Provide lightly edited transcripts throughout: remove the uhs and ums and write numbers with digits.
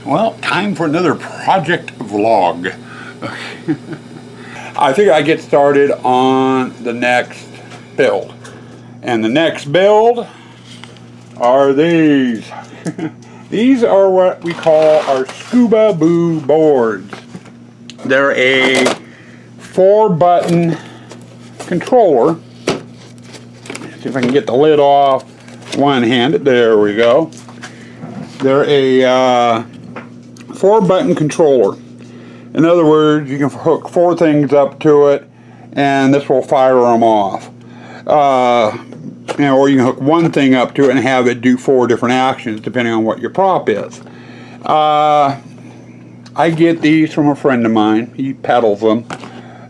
Well, time for another project vlog. I think I get started on the next build. And the next build are these. These are what we call our Scuba-Boo Boards. They're a 4-button controller. See if I can get the lid off one-handed. There we go. They're a 4-button controller. In other words, you can hook 4 things up to it, and this will fire them off. Or you can hook 1 thing up to it and have it do 4 different actions, depending on what your prop is. I get these from a friend of mine. He peddles them.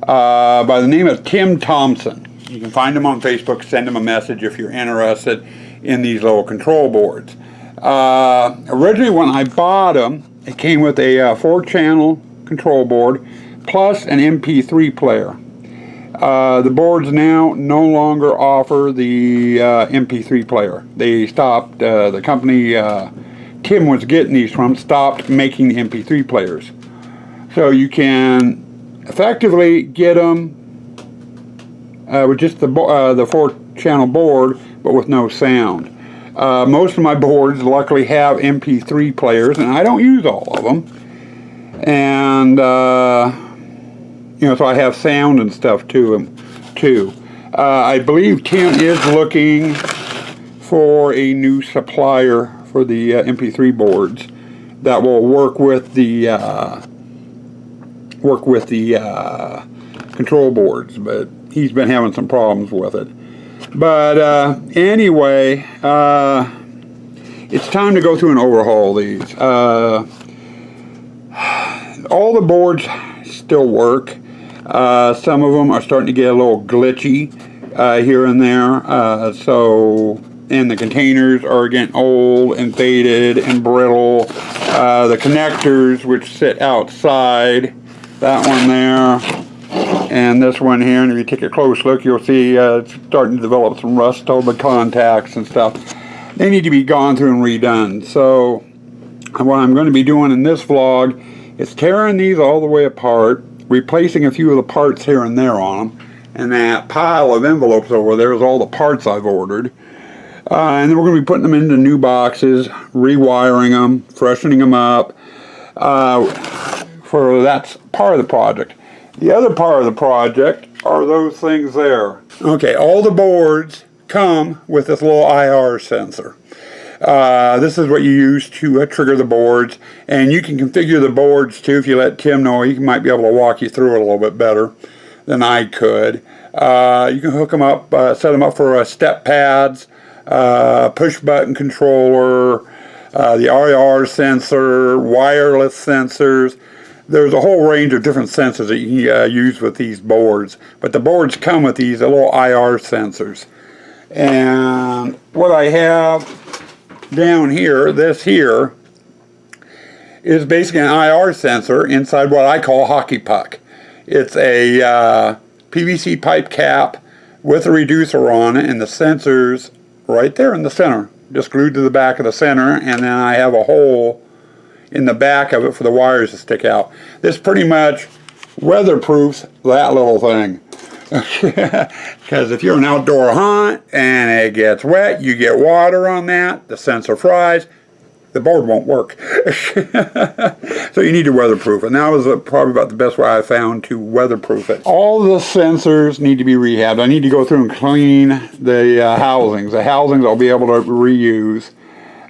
By the name of Tim Thompson. You can find him on Facebook. Send him a message if you're interested in these little control boards. Originally, when I bought them, it came with a 4-channel control board plus an MP3 player. The boards now no longer offer the MP3 player. They stopped. The company Tim was getting these from stopped making the MP3 players. So you can effectively get them with just the 4-channel board, but with no sound. Most of my boards luckily have MP3 players, and I don't use all of them. And so I have sound and stuff too. I believe Tim is looking for a new supplier for the MP3 boards that will work with the control boards, but he's been having some problems with it. But anyway, it's time to go through and overhaul these. All the boards still work. Some of them are starting to get a little glitchy here and there. And the containers are getting old and faded and brittle. The connectors, which sit outside, that one there, and this one here, and if you take a close look, you'll see it's starting to develop some rust over the contacts and stuff. They need to be gone through and redone. So what I'm going to be doing in this vlog is tearing these all the way apart, replacing a few of the parts here and there on them, and that pile of envelopes over there is all the parts I've ordered. And then we're going to be putting them into new boxes, rewiring them, freshening them up. That's part of the project. The other part of the project are those things there. Okay, all the boards come with this little IR sensor. This is what you use to trigger the boards, and you can configure the boards too. If you let Tim know, he might be able to walk you through it a little bit better than I could. You can hook them up, set them up for step pads, push button controller, the IR sensor, wireless sensors. There's a whole range of different sensors that you can use with these boards, but the boards come with these little IR sensors. And what I have down here, this here, is basically an IR sensor inside what I call a hockey puck. It's a PVC pipe cap with a reducer on it, and the sensor's right there in the center, just glued to the back of the center, and then I have a hole in the back of it for the wires to stick out. This pretty much weatherproofs that little thing. Because if you're an outdoor hunt and it gets wet, you get water on that, the sensor fries, the board won't work. So you need to weatherproof it. And that was probably about the best way I found to weatherproof it. All the sensors need to be rehabbed. I need to go through and clean the housings. The housings I'll be able to reuse.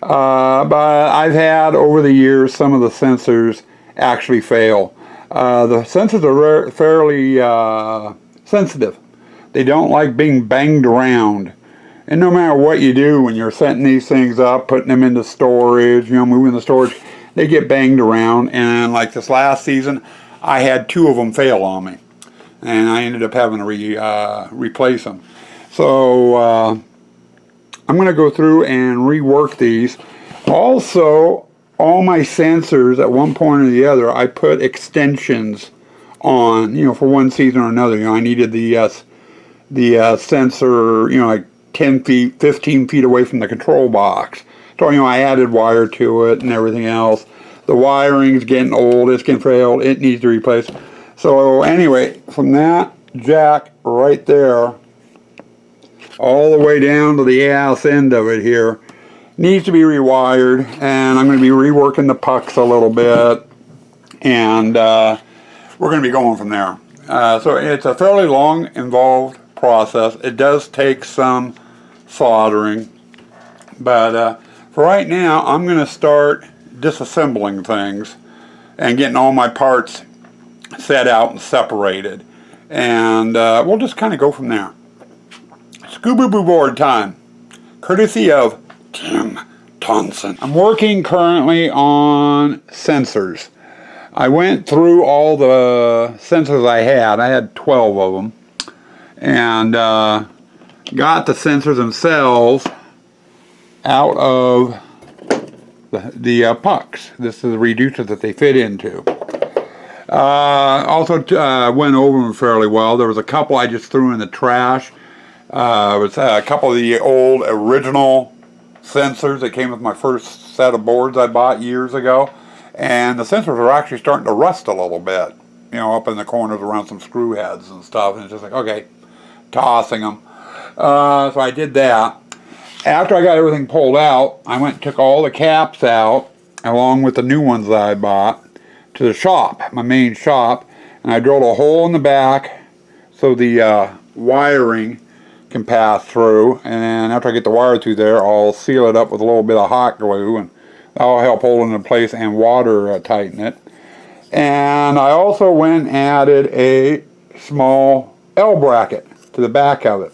But I've had over the years some of the sensors actually fail. The sensors are fairly sensitive. They don't like being banged around. And no matter what you do when you're setting these things up, putting them into storage, moving the storage, they get banged around. And like this last season, I had 2 of them fail on me. And I ended up having to replace them. So I'm going to go through and rework these. Also, all my sensors at one point or the other, I put extensions on, for one season or another. I needed the sensor, like 10 feet, 15 feet away from the control box. So, I added wire to it and everything else. The wiring's getting old, it's getting frail, it needs to be replaced. So anyway, from that jack right there, all the way down to the ass end of it here, needs to be rewired, and I'm going to be reworking the pucks a little bit, and we're going to be going from there. So it's a fairly long, involved process. It does take some soldering, but for right now, I'm going to start disassembling things and getting all my parts set out and separated, and we'll just kind of go from there. Scuba-Boo board time, courtesy of Tim Thompson. I'm working currently on sensors. I went through all the sensors I had 12 of them, and got the sensors themselves out of the pucks. This is the reducer that they fit into. Also went over them fairly well. There was a couple I just threw in the trash. It was a couple of the old original sensors that came with my first set of boards I bought years ago, and the sensors are actually starting to rust a little bit, you know, up in the corners around some screw heads and stuff, and it's just like, okay, tossing them. So I did that. After I got everything pulled out, I went and took all the caps out along with the new ones that I bought to the shop, my main shop, and I drilled a hole in the back so the wiring can pass through, and then after I get the wire through there, I'll seal it up with a little bit of hot glue, and that'll help hold it in place, and water tighten it. And I also went and added a small L bracket to the back of it.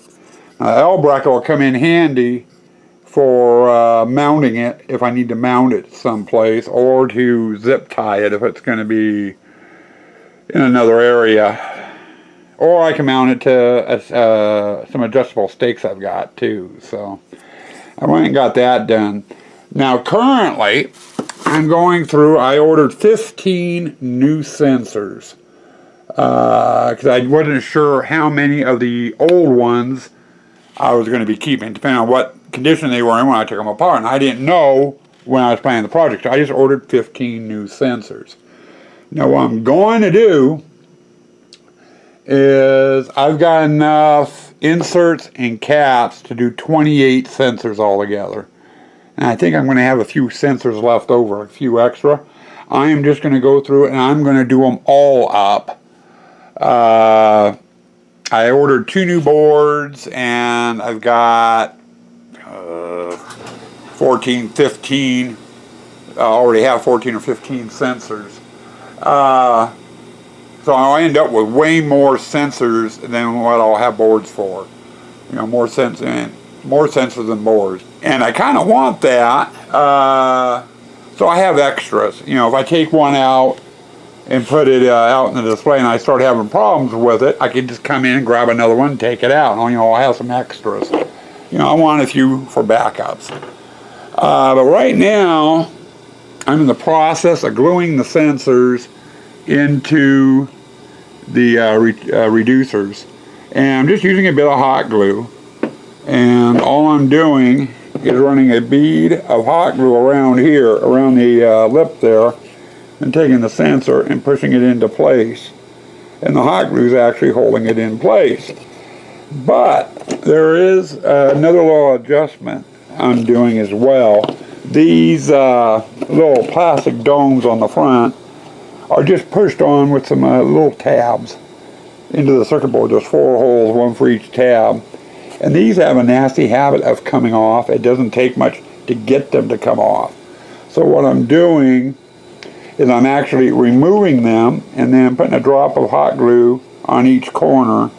Now, the L bracket will come in handy for mounting it if I need to mount it someplace, or to zip tie it if it's going to be in another area. Or I can mount it to some adjustable stakes I've got too. So I went and got that done. Now currently I'm going through, I ordered 15 new sensors because I wasn't sure how many of the old ones I was going to be keeping, depending on what condition they were in when I took them apart. And I didn't know when I was planning the project, so I just ordered 15 new sensors. Now what I'm going to do is I've got enough inserts and caps to do 28 sensors altogether. And I think I'm going to have a few sensors left over, a few extra. I am just going to go through it and I'm going to do them all up. I ordered 2 new boards, and I've got 14, 15. I already have 14 or 15 sensors. So I'll end up with way more sensors than what I'll have boards for. You know, more sensors than boards. And I kind of want that, so I have extras. You know, if I take one out and put it out in the display and I start having problems with it, I can just come in and grab another one and take it out. And, you know, I'll have some extras. You know, I want a few for backups. But right now, I'm in the process of gluing the sensors into the reducers. And I'm just using a bit of hot glue. And all I'm doing is running a bead of hot glue around here, around the lip there, and taking the sensor and pushing it into place. And the hot glue is actually holding it in place. But there is another little adjustment I'm doing as well. These little plastic domes on the front are just pushed on with some little tabs into the circuit board. There's 4 holes, 1 for each tab. And these have a nasty habit of coming off. It doesn't take much to get them to come off. So what I'm doing is I'm actually removing them and then putting a drop of hot glue on each corner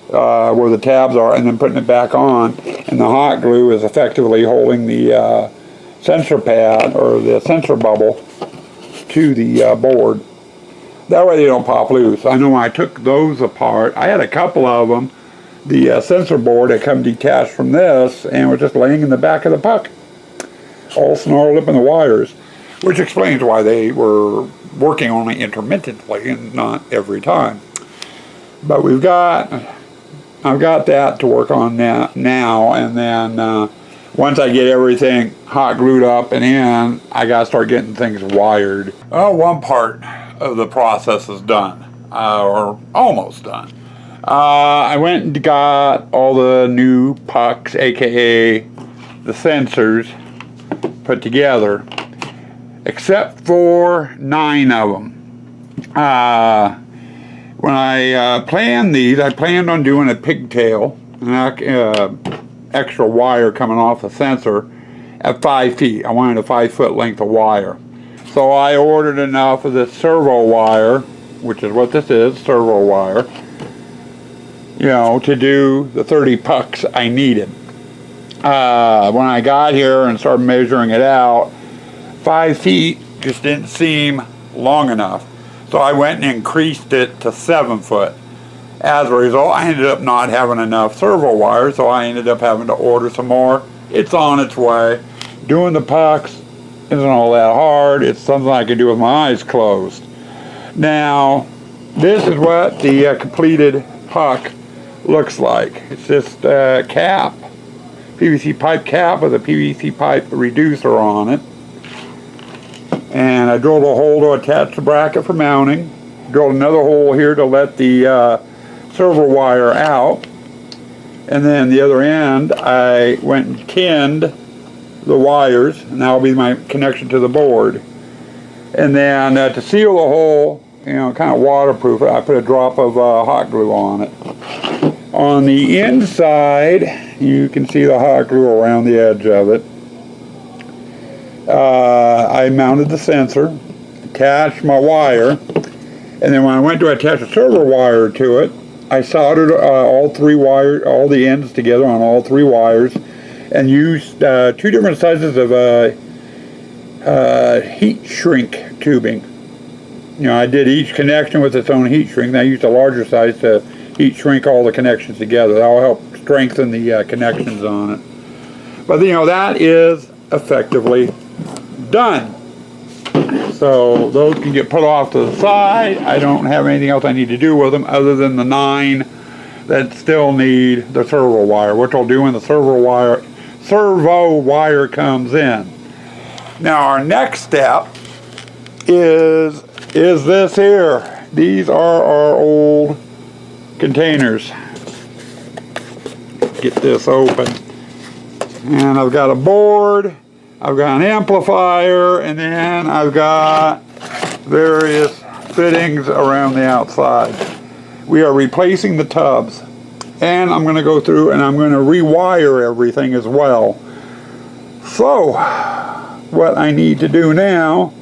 where the tabs are, and then putting it back on. And the hot glue is effectively holding the sensor pad or the sensor bubble to the board. That way they don't pop loose. I know when I took those apart, I had a couple of them. The sensor board had come detached from this and was just laying in the back of the puck, all snarled up in the wires, which explains why they were working only intermittently and not every time. But I've got that to work on now, and then once I get everything hot glued up and in, I gotta start getting things wired. Well, one part of the process is done, or almost done. I went and got all the new pucks, aka the sensors, put together, except for 9 of them. When I planned these, I planned on doing a pigtail, extra wire coming off the sensor at 5 feet. I wanted a 5-foot length of wire. So I ordered enough of this servo wire, which is what this is, servo wire, you know, to do the 30 pucks I needed. When I got here and started measuring it out, 5 feet just didn't seem long enough. So I went and increased it to 7 foot. As a result, I ended up not having enough servo wire, so I ended up having to order some more. It's on its way. Doing the pucks isn't all that hard. It's something I can do with my eyes closed. Now, this is what the completed puck looks like. It's just a cap, PVC pipe cap with a PVC pipe reducer on it. And I drilled a hole to attach the bracket for mounting. Drilled another hole here to let the servo wire out. And then the other end, I went and tinned the wires, and that'll be my connection to the board. And then to seal the hole, you know, kind of waterproof it, I put a drop of hot glue on it. On the inside, you can see the hot glue around the edge of it. I mounted the sensor, attached my wire, and then when I went to attach a servo wire to it, I soldered all the ends together on all 3 wires, and used 2 different sizes of heat shrink tubing. You know, I did each connection with its own heat shrink, and I used a larger size to heat shrink all the connections together. That will help strengthen the connections on it. But you know, that is effectively done. So those can get put off to the side. I don't have anything else I need to do with them other than the 9 that still need the servo wire, which I'll do when the servo wire comes in. Now our next step is this here. These are our old containers. Get this open. And I've got a board, I've got an amplifier, and then I've got various fittings around the outside. We are replacing the tubs, and I'm going to go through and I'm going to rewire everything as well. So what I need to do now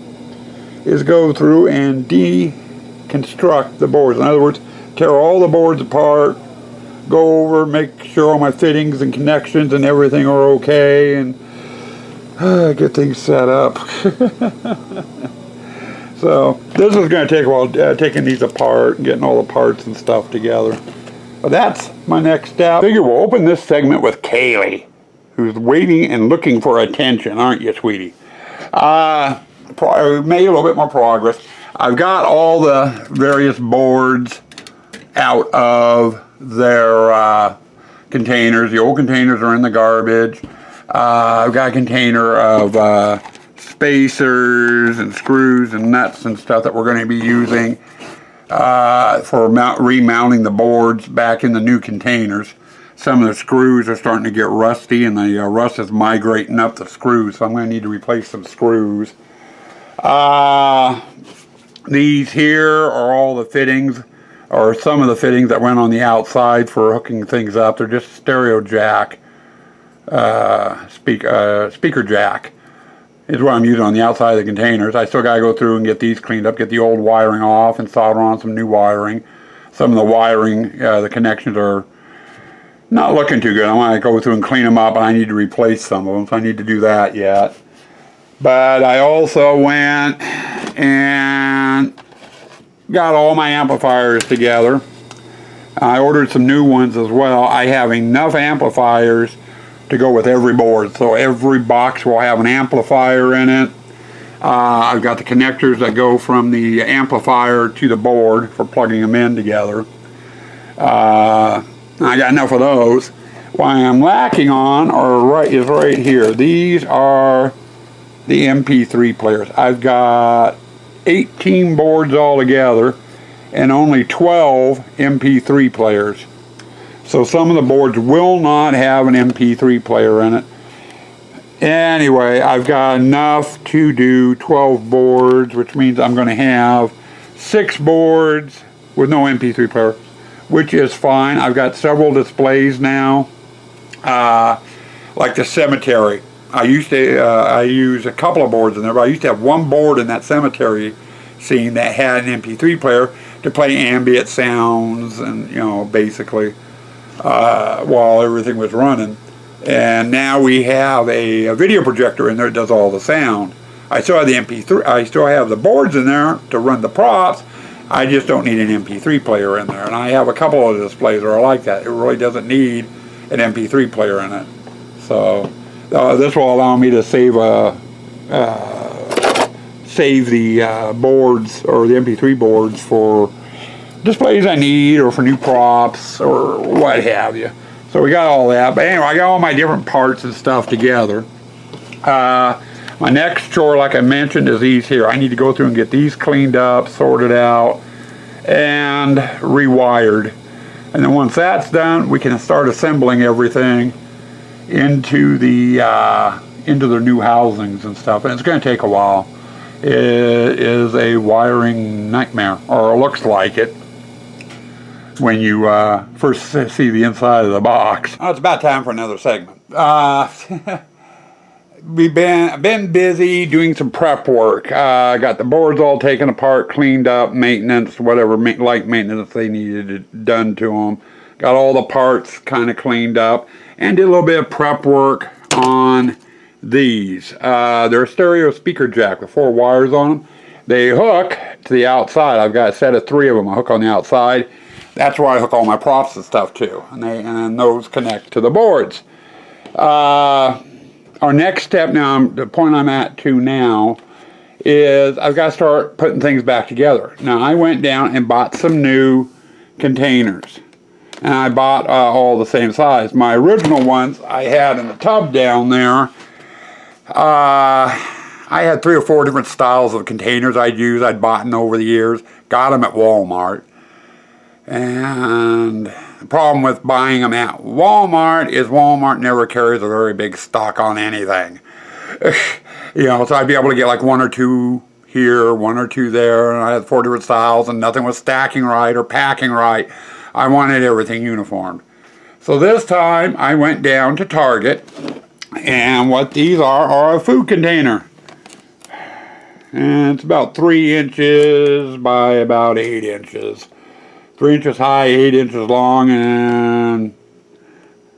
is go through and deconstruct the boards. In other words, tear all the boards apart, go over, make sure all my fittings and connections and everything are okay, and get things set up. So this is going to take a while, taking these apart and getting all the parts and stuff together. But that's my next step. I figure we'll open this segment with Kaylee, who's waiting and looking for attention, aren't you, sweetie? I made a little bit more progress. I've got all the various boards out of their containers. The old containers are in the garbage. I've got a container of spacers and screws and nuts and stuff that we're going to be using for remounting the boards back in the new containers. Some of the screws are starting to get rusty, and the rust is migrating up the screws, so I'm going to need to replace some screws. These here are all the fittings, or some of the fittings that went on the outside for hooking things up. They're just stereo jack, speaker jack is what I'm using on the outside of the containers. I still got to go through and get these cleaned up, get the old wiring off and solder on some new wiring. Some of the wiring, the connections are not looking too good. I want to go through and clean them up, and I need to replace some of them, so I need to do that yet. But I also went and got all my amplifiers together. I ordered some new ones as well. I have enough amplifiers to go with every board, so every box will have an amplifier in it. I've got the connectors that go from the amplifier to the board for plugging them in together. I got enough of those. What I'm lacking on is right here. These are the MP3 players. I've got 18 boards altogether and only 12 MP3 players. So some of the boards will not have an MP3 player in it. Anyway, I've got enough to do 12 boards, which means I'm going to have 6 boards with no MP3 player, which is fine. I've got several displays now, like the cemetery. I used to I use a couple of boards in there, but I used to have one board in that cemetery scene that had an MP3 player to play ambient sounds and, you know, basically while everything was running. And now we have a video projector in there that does all the sound. I still have the MP3. I still have the boards in there to run the props. I just don't need an MP3 player in there. And I have a couple of displays that are like that. It really doesn't need an MP3 player in it. So this will allow me to save the boards, or the MP3 boards, for displays I need or for new props or what have you. So we got all that. But anyway, I got all my different parts and stuff together. My next chore, like I mentioned, is these here. I need to go through and get these cleaned up, sorted out, and rewired. And then once that's done, we can start assembling everything into the new housings and stuff. And it's going to take a while. It is a wiring nightmare, or it looks like it when you first see the inside of the box. Oh, it's about time for another segment. We've been busy doing some prep work. Got the boards all taken apart, cleaned up, maintenance, whatever light maintenance they needed done to them. Got all the parts kind of cleaned up, and did a little bit of prep work on these. They're a stereo speaker jack with 4 wires on them. They hook to the outside. I've got a set of 3 of them. I hook on the outside. That's where I hook all my props and stuff to, and those connect to the boards. Our next step now, the point I'm at to now, is I've got to start putting things back together. Now, I went down and bought some new containers, and I bought all the same size. My original ones I had in the tub down there. I had 3 or 4 different styles of containers I'd bought over the years. Got them at Walmart. And the problem with buying them at Walmart is Walmart never carries a very big stock on anything. You know, so I'd be able to get like 1 or 2 here, 1 or 2 there, and I had 4 different styles, and nothing was stacking right or packing right. I wanted everything uniform. So this time I went down to Target, and what these are a food container. And it's about 3 inches by about 8 inches. 3 inches high, 8 inches long, and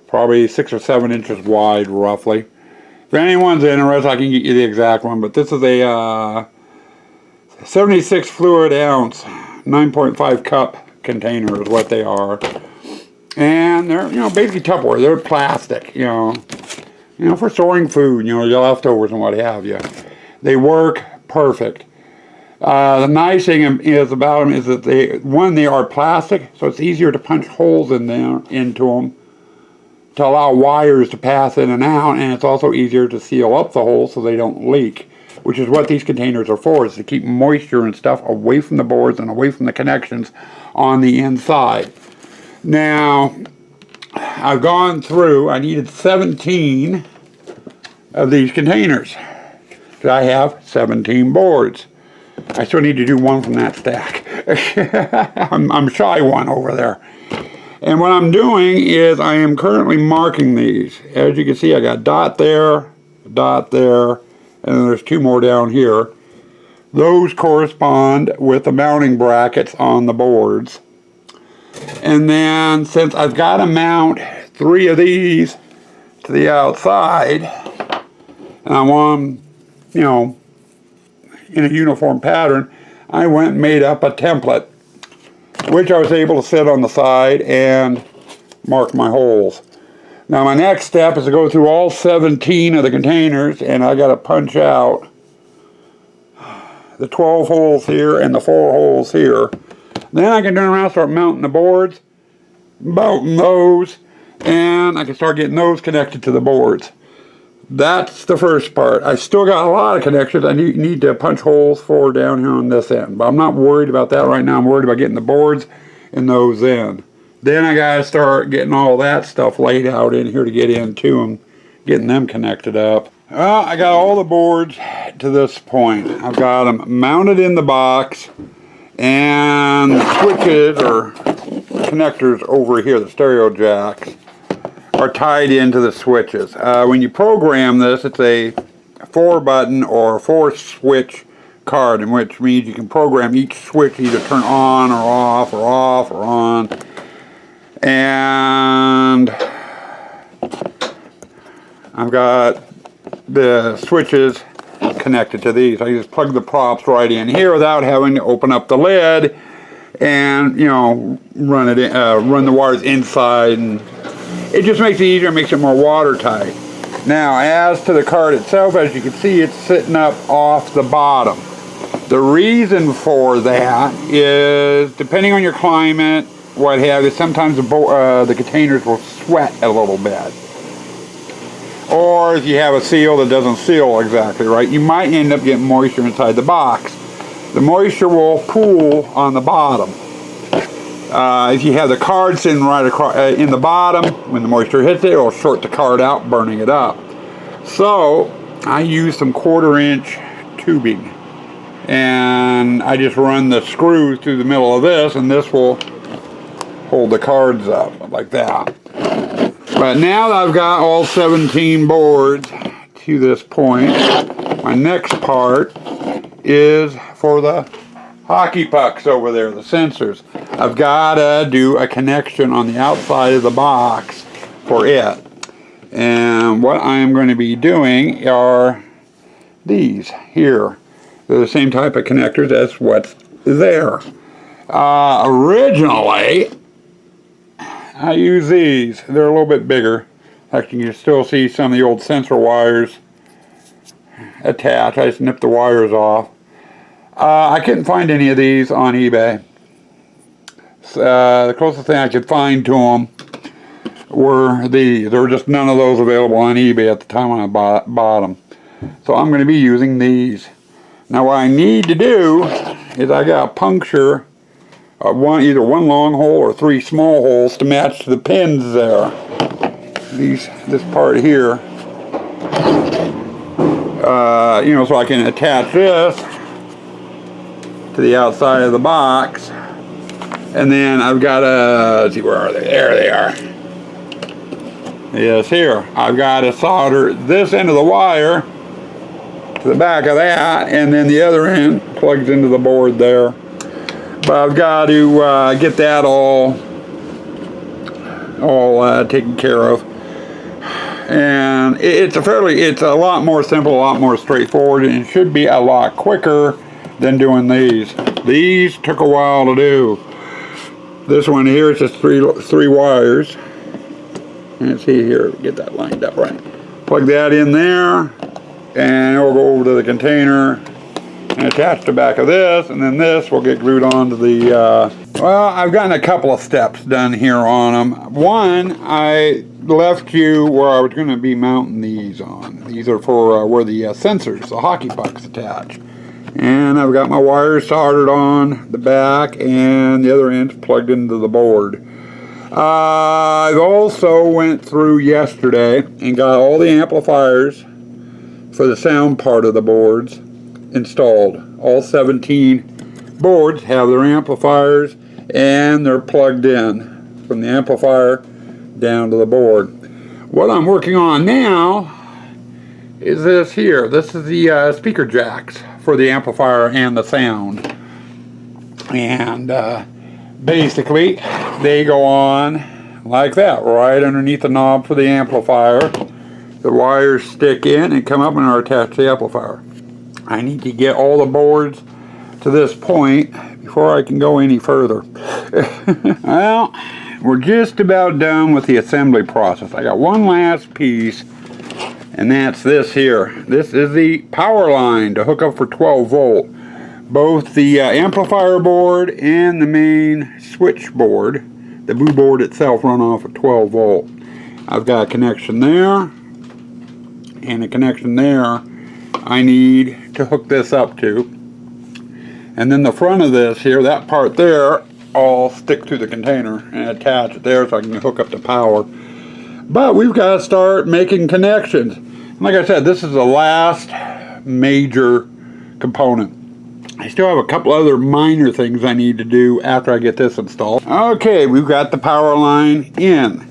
probably 6 or 7 inches wide, roughly. If anyone's interested, I can get you the exact one, but this is a 76 fluid ounce, 9.5 cup container is what they are. And they're, you know, basically Tupperware. They're plastic, you know, for storing food, you know, your leftovers and what have you. They work perfect. The nice thing is about them is that they are plastic, so it's easier to punch holes in them, into them to allow wires to pass in and out, and it's also easier to seal up the holes so they don't leak, which is what these containers are for, is to keep moisture and stuff away from the boards and away from the connections on the inside. Now, I've gone through, I needed 17 of these containers, because I have 17 boards. I still need to do 1 from that stack. I'm shy 1 over there. And what I'm doing is I am currently marking these. As you can see, I got dot there, and then there's 2 more down here. Those correspond with the mounting brackets on the boards. And then, since I've got to mount 3 of these to the outside, and I want them, you know, in a uniform pattern, I went and made up a template, which I was able to sit on the side and mark my holes. Now my next step is to go through all 17 of the containers, and I got to punch out the 12 holes here and the 4 holes here. Then I can turn around and start mounting the boards, mounting those. and I can start getting those connected to the boards. That's the first part. I still got a lot of connections I need to punch holes for down here on this end, but I'm not worried about that right now. I'm worried about getting the boards and those in. Then I gotta start getting all that stuff laid out in here to get into them, getting them connected up. Well, I got all the boards to this point. I've got them mounted in the box, and the switches or connectors over here, the stereo jacks, are tied into the switches. When you program this, it's a 4-button or 4-switch card, in which means you can program each switch either turn on or off or off or on. And I've got the switches connected to these. I just plug the props right in here without having to open up the lid and, you know, run the wires inside, and it just makes it easier, makes it more watertight. Now, as to the card itself, as you can see, it's sitting up off the bottom. The reason for that is, depending on your climate, what have you, sometimes the containers will sweat a little bit. Or if you have a seal that doesn't seal exactly right, you might end up getting moisture inside the box. The moisture will pool on the bottom. If you have the card sitting right across in the bottom, when the moisture hits it, it'll short the card out, burning it up. So I use some 1/4-inch tubing, and I just run the screws through the middle of this, and this will hold the cards up like that. But now that I've got all 17 boards to this point, my next part is for the hockey pucks over there, the sensors. I've got to do a connection on the outside of the box for it. And what I'm going to be doing are these here. They're the same type of connectors as what's there. Originally, I use these. They're a little bit bigger. Actually, you can still see some of the old sensor wires attached. I just nipped the wires off. I couldn't find any of these on eBay. The closest thing I could find to them were these. There were just none of those available on eBay at the time when I bought them. So I'm going to be using these. Now what I need to do is I got to puncture either one long hole or 3 small holes to match the pins there. This part here, you know, so I can attach this to the outside of the box, and then I've got to, let's see, where are they? There they are. Yes, here. I've got to solder this end of the wire to the back of that, and then the other end plugs into the board there. But I've got to get that all taken care of. And it's a lot more simple, a lot more straightforward, and it should be a lot quicker than doing these. These took a while to do. This one here is just three wires. And see here, get that lined up right. Plug that in there, and it'll go over to the container and attach the back of this, and then this will get glued onto the, well, I've gotten a couple of steps done here on them. One, I left you where I was going to be mounting these on. These are for where the sensors, the hockey pucks, attach. And I've got my wires soldered on the back, and the other end's plugged into the board. I've also went through yesterday and got all the amplifiers for the sound part of the boards installed. All 17 boards have their amplifiers, and they're plugged in from the amplifier down to the board. What I'm working on now is this here. This is the speaker jacks for the amplifier and the sound. And basically they go on like that, right underneath the knob for the amplifier. The wires stick in and come up and are attached to the amplifier. I need to get all the boards to this point before I can go any further. Well, we're just about done with the assembly process. I got one last piece, and that's this here. This is the power line to hook up for 12 volt. Both the amplifier board and the main switch board, the Boo board itself, run off at 12 volt. I've got a connection there and a connection there I need to hook this up to. And then the front of this here, that part there, I'll stick to the container and attach it there so I can hook up the power. But we've got to start making connections. Like I said, this is the last major component. I still have a couple other minor things I need to do after I get this installed. Okay, we've got the power line in.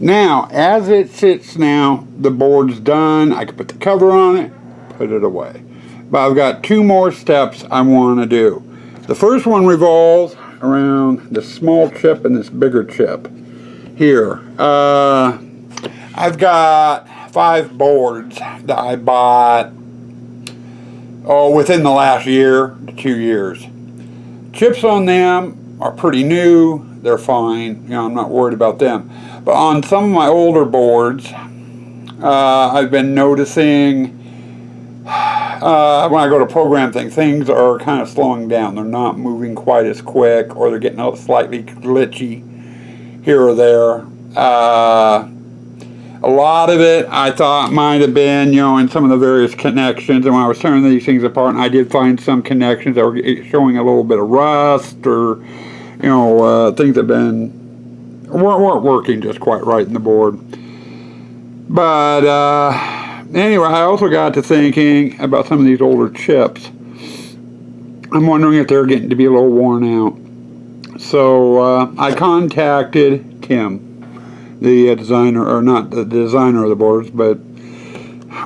Now, as it sits now, the board's done. I can put the cover on it, put it away. But I've got two more steps I want to do. The first one revolves around this small chip and this bigger chip here. I've got 5 boards that I bought within the last year to 2 years. Chips on them are pretty new. They're fine. You know, I'm not worried about them. But on some of my older boards, I've been noticing when I go to program things are kind of slowing down. They're not moving quite as quick, or they're getting slightly glitchy here or there. A lot of it I thought might have been, you know, in some of the various connections. And when I was tearing these things apart, I did find some connections that were showing a little bit of rust, or, you know, things that weren't working just quite right in the board. But anyway, I also got to thinking about some of these older chips. I'm wondering if they're getting to be a little worn out. So I contacted Tim, the designer, or not the designer of the boards, but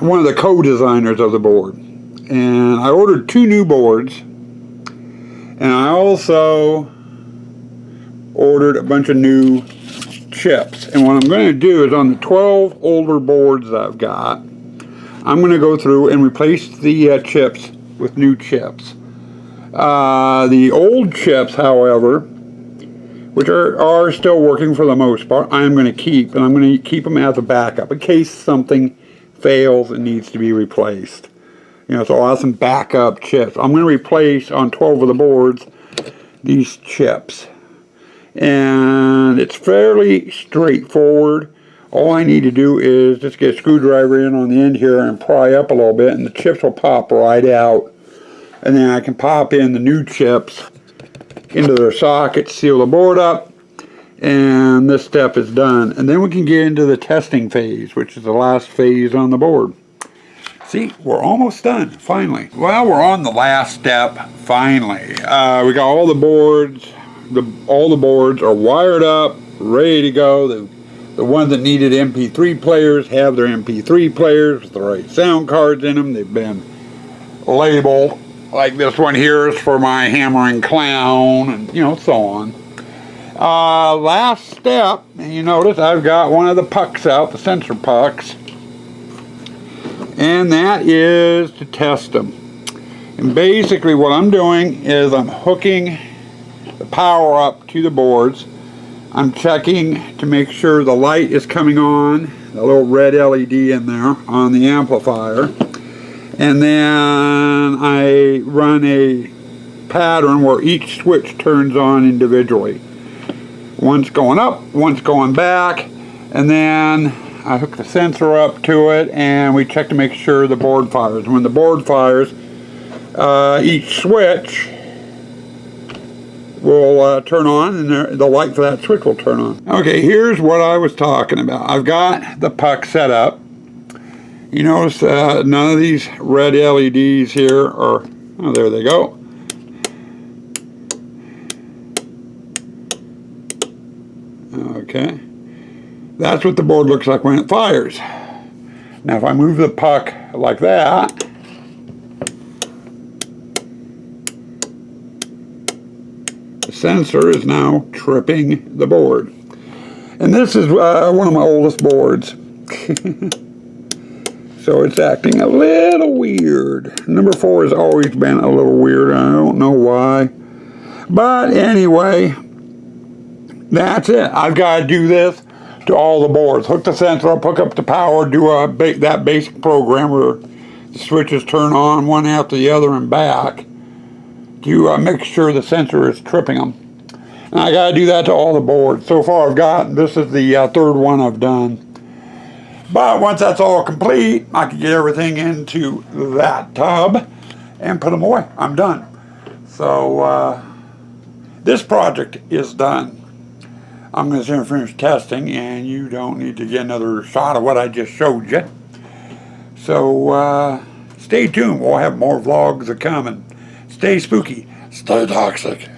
one of the co-designers of the board. And I ordered 2 new boards, and I also ordered a bunch of new chips. And what I'm going to do is, on the 12 older boards that I've got, I'm going to go through and replace the chips with new chips. The old chips, however, which are still working for the most part, I'm going to keep, and I'm going to keep them as a backup in case something fails and needs to be replaced. You know, so I'll have some backup chips. I'm going to replace, on 12 of the boards, these chips. And it's fairly straightforward. All I need to do is just get a screwdriver in on the end here and pry up a little bit, and the chips will pop right out. And then I can pop in the new chips into their socket, seal the board up, and this step is done. And then we can get into the testing phase, which is the last phase on the board. See, we're almost done, finally. Well, we're on the last step, finally. We got all the boards. All the boards are wired up, ready to go. The ones that needed MP3 players have their MP3 players with the right sound cards in them. They've been labeled. Like this one here is for my hammering clown, and you know, so on. Last step, you notice I've got one of the pucks out, the sensor pucks, and that is to test them. And basically what I'm doing is I'm hooking the power up to the boards. I'm checking to make sure the light is coming on, the little red LED in there on the amplifier. And then I run a pattern where each switch turns on individually. One's going up, one's going back, and then I hook the sensor up to it, and we check to make sure the board fires. And when the board fires, each switch will turn on, and the light for that switch will turn on. Okay, here's what I was talking about. I've got the puck set up. You notice none of these red LEDs here are, oh, there they go. Okay. That's what the board looks like when it fires. Now if I move the puck like that, the sensor is now tripping the board. And this is one of my oldest boards. So it's acting a little weird. Number 4 has always been a little weird. I don't know why. But anyway, that's it. I've got to do this to all the boards. Hook the sensor up, hook up the power, do that basic program where the switches turn on one after the other and back to make sure the sensor is tripping them. And I got to do that to all the boards. So far I've got, this is the 3rd one I've done. But once that's all complete, I can get everything into that tub and put them away. I'm done. So this project is done. I'm going to finish testing, and you don't need to get another shot of what I just showed you. So stay tuned. We'll have more vlogs coming. Stay spooky. Stay toxic.